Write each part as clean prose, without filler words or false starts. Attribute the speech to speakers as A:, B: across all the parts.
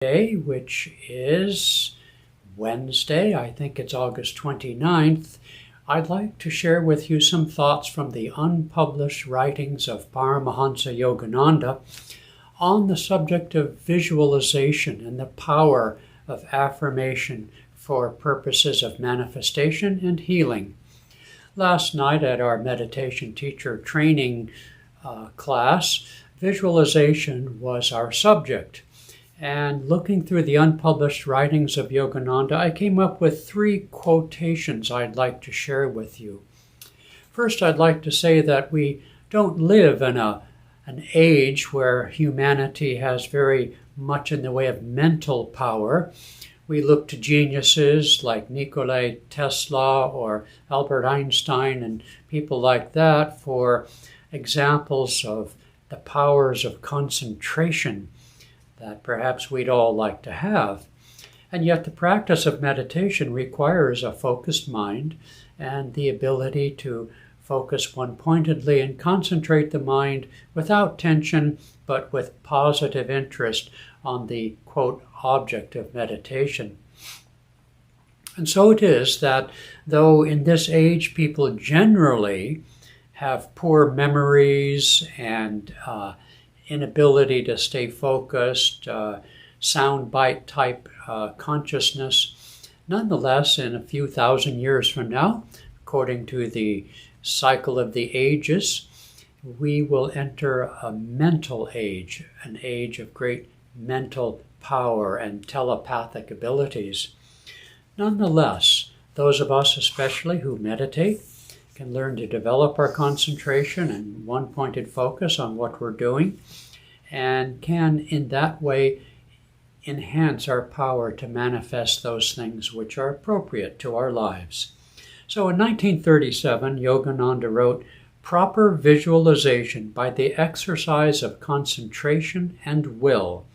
A: Day, which is Wednesday, I think it's August 29th, I'd like to share with you some thoughts from the unpublished writings of Paramhansa Yogananda on the subject of visualization and the power of affirmation for purposes of manifestation and healing. Last night at our meditation teacher training class, visualization was our subject. And looking through the unpublished writings of Yogananda, I came up with 3 quotations I'd like to share with you. First, I'd like to say that we don't live in an age where humanity has very much in the way of mental power. We look to geniuses like Nikola Tesla or Albert Einstein and people like that for examples of the powers of concentration that perhaps we'd all like to have. And yet the practice of meditation requires a focused mind and the ability to focus one-pointedly and concentrate the mind without tension, but with positive interest on the, quote, object of meditation. And so it is that though in this age people generally have poor memories and inability to stay focused, soundbite type consciousness. Nonetheless, in a few thousand years from now, according to the cycle of the ages, we will enter a mental age, an age of great mental power and telepathic abilities. Nonetheless, those of us especially who meditate can learn to develop our concentration and one-pointed focus on what we're doing, and can in that way enhance our power to manifest those things which are appropriate to our lives. So in 1937, Yogananda wrote, "Proper visualization by the exercise of concentration and will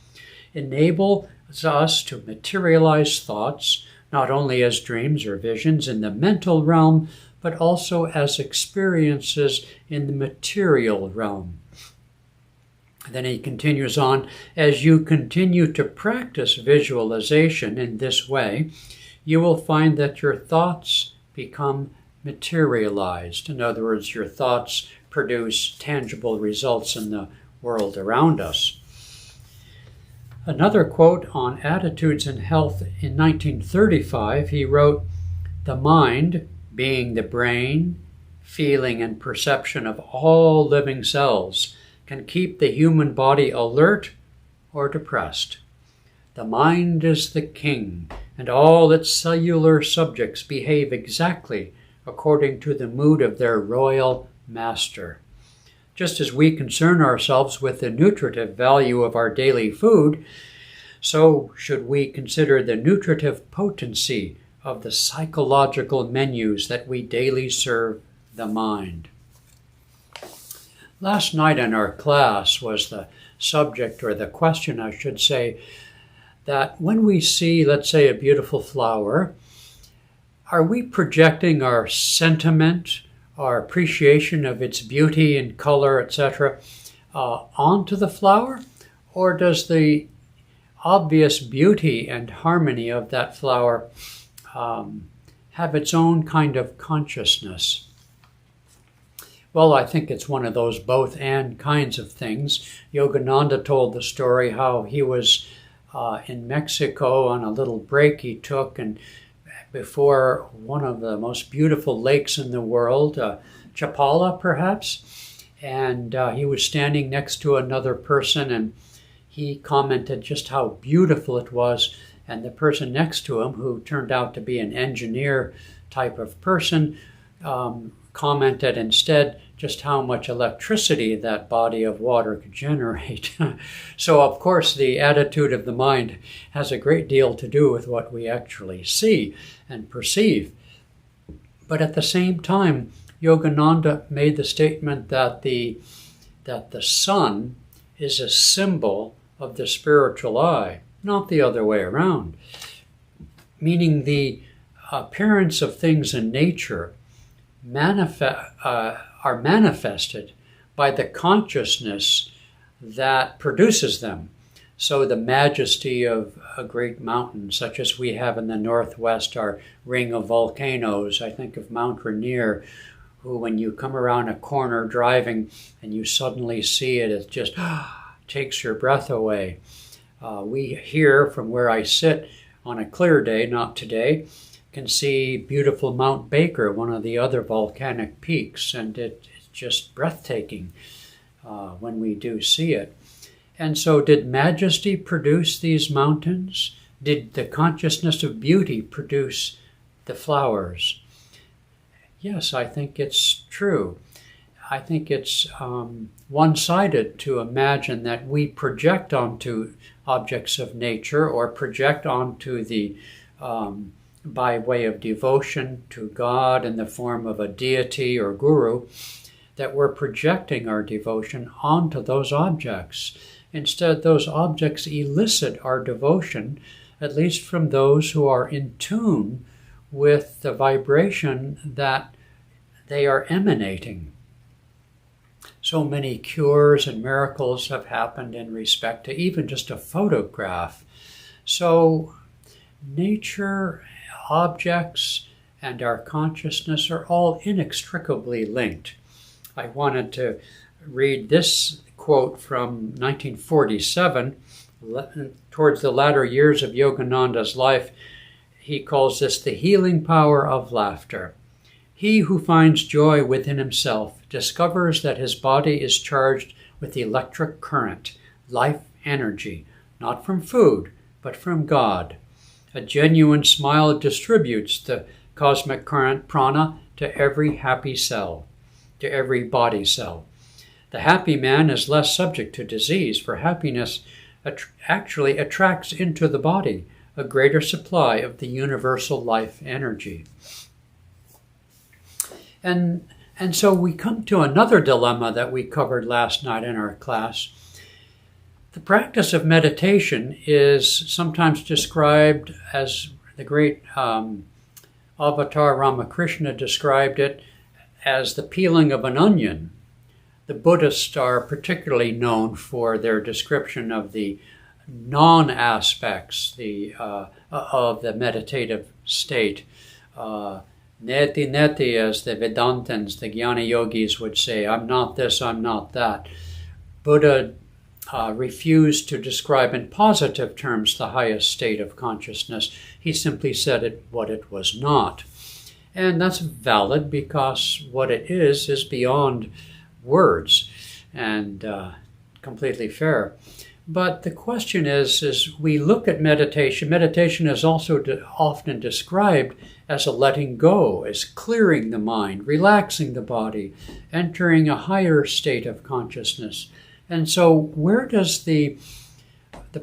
A: enables us to materialize thoughts, not only as dreams or visions in the mental realm, but also as experiences in the material realm." Then he continues on, "As you continue to practice visualization in this way, you will find that your thoughts become materialized." In other words, your thoughts produce tangible results in the world around us. Another quote on attitudes and health in 1935, he wrote, "The mind, being the brain, feeling, and perception of all living cells, can keep the human body alert or depressed. The mind is the king, and all its cellular subjects behave exactly according to the mood of their royal master." Just as we concern ourselves with the nutritive value of our daily food, so should we consider the nutritive potency of the psychological menus that we daily serve the mind. Last night in our class was the subject, or the question I should say, that when we see, let's say, a beautiful flower, are we projecting our sentiment, our appreciation of its beauty and color, etc., onto the flower? Or does the obvious beauty and harmony of that flower have its own kind of consciousness? Well, I think it's one of those both and kinds of things. Yogananda told the story how he was in Mexico on a little break he took, and before one of the most beautiful lakes in the world, Chapala perhaps, and he was standing next to another person, and he commented just how beautiful it was. And the person next to him, who turned out to be an engineer type of person, commented instead just how much electricity that body of water could generate. So, of course, the attitude of the mind has a great deal to do with what we actually see and perceive. But at the same time, Yogananda made the statement that the sun is a symbol of the spiritual eye, not the other way around, meaning the appearance of things in nature are manifested by the consciousness that produces them. So the majesty of a great mountain, such as we have in the Northwest, our ring of volcanoes. I think of Mount Rainier, who when you come around a corner driving and you suddenly see it, it just takes your breath away. We here, from where I sit on a clear day, not today, can see beautiful Mount Baker, one of the other volcanic peaks, and it's just breathtaking when we do see it. And so did majesty produce these mountains? Did the consciousness of beauty produce the flowers? Yes, I think it's true. I think it's one-sided to imagine that we project onto objects of nature or project onto the, by way of devotion to God in the form of a deity or guru, that we're projecting our devotion onto those objects. Instead, those objects elicit our devotion, at least from those who are in tune with the vibration that they are emanating. So many cures and miracles have happened in respect to even just a photograph. So nature, objects, and our consciousness are all inextricably linked. I wanted to read this quote from 1947, towards the latter years of Yogananda's life. He calls this the healing power of laughter. He who finds joy within himself discovers that his body is charged with electric current, life energy, not from food, but from God. A genuine smile distributes the cosmic current prana to every happy cell, to every body cell. The happy man is less subject to disease, for happiness actually attracts into the body a greater supply of the universal life energy. And so we come to another dilemma that we covered last night in our class. The practice of meditation is sometimes described as the great Avatar Ramakrishna described it as the peeling of an onion. The Buddhists are particularly known for their description of the non-aspects of the meditative state. Neti neti, as the Vedantins, the Jnana Yogis would say, I'm not this, I'm not that. Buddha refused to describe in positive terms the highest state of consciousness. He simply said it what it was not. And that's valid because what it is beyond words, and completely fair. But the question is we look at meditation. Meditation is also often described as a letting go, as clearing the mind, relaxing the body, entering a higher state of consciousness. And so where does the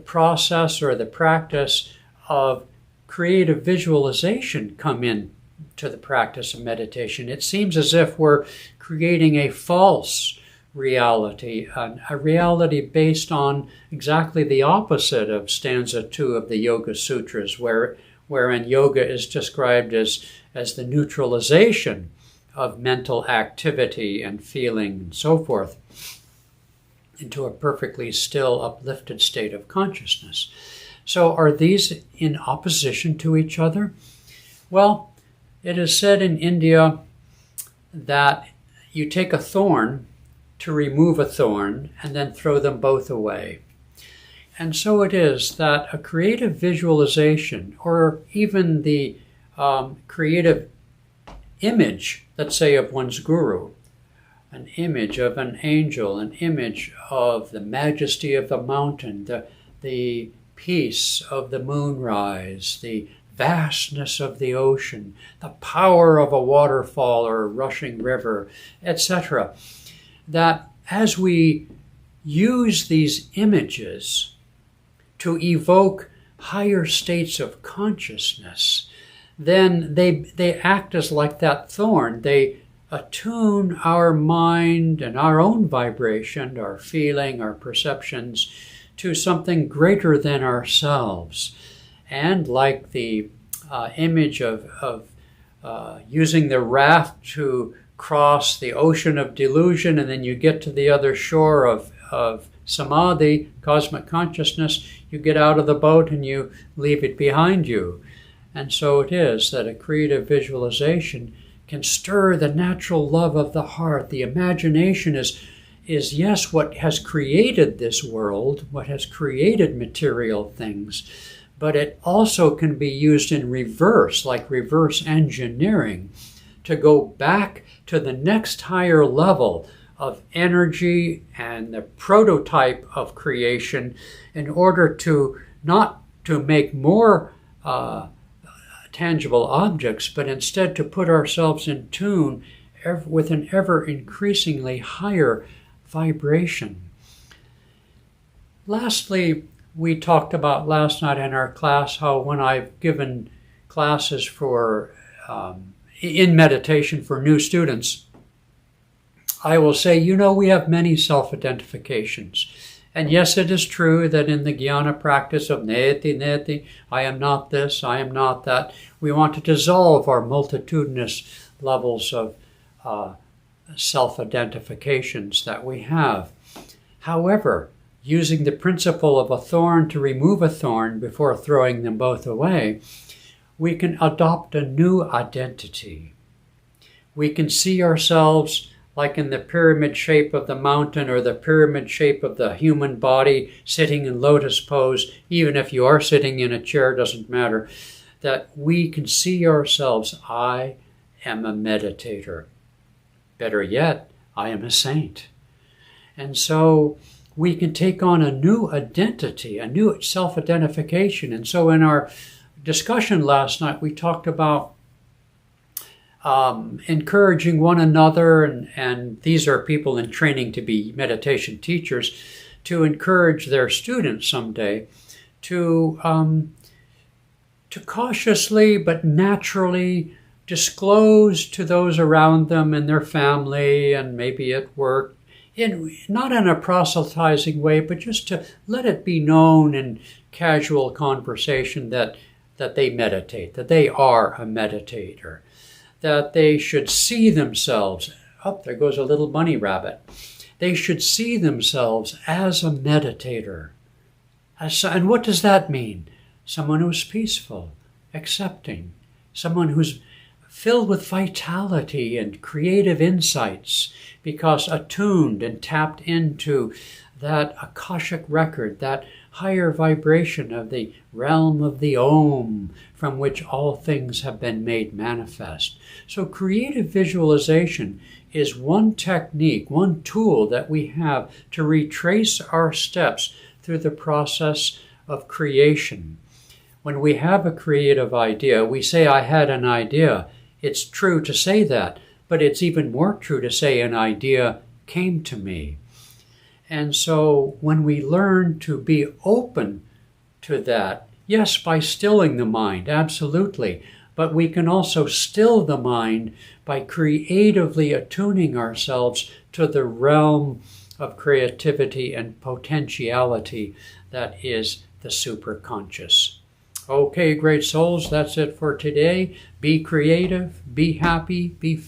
A: process or the practice of creative visualization come in to the practice of meditation? It seems as if we're creating a false reality, a reality based on exactly the opposite of stanza 2 of the Yoga Sutras, wherein yoga is described as the neutralization of mental activity and feeling and so forth into a perfectly still, uplifted state of consciousness. So are these in opposition to each other? Well, it is said in India that you take a thorn to remove a thorn and then throw them both away. And so it is that a creative visualization, or even the creative image, let's say, of one's guru, an image of an angel, an image of the majesty of the mountain, the peace of the moonrise, the vastness of the ocean, the power of a waterfall or a rushing river, etc. That as we use these images to evoke higher states of consciousness, then they act as like that thorn. They attune our mind and our own vibration, our feeling, our perceptions, to something greater than ourselves. And like the image of using the raft to cross the ocean of delusion, and then you get to the other shore of samadhi, cosmic consciousness, you get out of the boat and you leave it behind you. And so it is that a creative visualization can stir the natural love of the heart. The imagination is yes, what has created this world, what has created material things, but it also can be used in reverse, like reverse engineering, to go back to the next higher level of energy and the prototype of creation in order to not to make more tangible objects, but instead to put ourselves in tune with an ever increasingly higher vibration. Lastly, we talked about last night in our class how when I've given classes for in meditation for new students, I will say, we have many self-identifications. And yes, it is true that in the jnana practice of neti, I am not this, I am not that, we want to dissolve our multitudinous levels of self-identifications that we have. However, using the principle of a thorn to remove a thorn before throwing them both away, we can adopt a new identity. We can see ourselves like in the pyramid shape of the mountain or the pyramid shape of the human body sitting in lotus pose. Even if you are sitting in a chair, doesn't matter. That we can see ourselves, I am a meditator. Better yet, I am a saint. And so we can take on a new identity, a new self-identification. And so in our discussion last night, we talked about encouraging one another, and these are people in training to be meditation teachers, to encourage their students someday to cautiously but naturally disclose to those around them in their family and maybe at work, not in a proselytizing way, but just to let it be known in casual conversation that they meditate, that they are a meditator, that they should see themselves, there goes a little bunny rabbit, they should see themselves as a meditator. And what does that mean? Someone who's peaceful, accepting, someone who's filled with vitality and creative insights because attuned and tapped into that Akashic record, that higher vibration of the realm of the Om, from which all things have been made manifest. So creative visualization is one technique, one tool that we have to retrace our steps through the process of creation. When we have a creative idea, we say, I had an idea. It's true to say that, but it's even more true to say an idea came to me. And so when we learn to be open to that, yes, by stilling the mind, absolutely, but we can also still the mind by creatively attuning ourselves to the realm of creativity and potentiality that is the superconscious. Okay, great souls, that's it for today. Be creative, be happy, be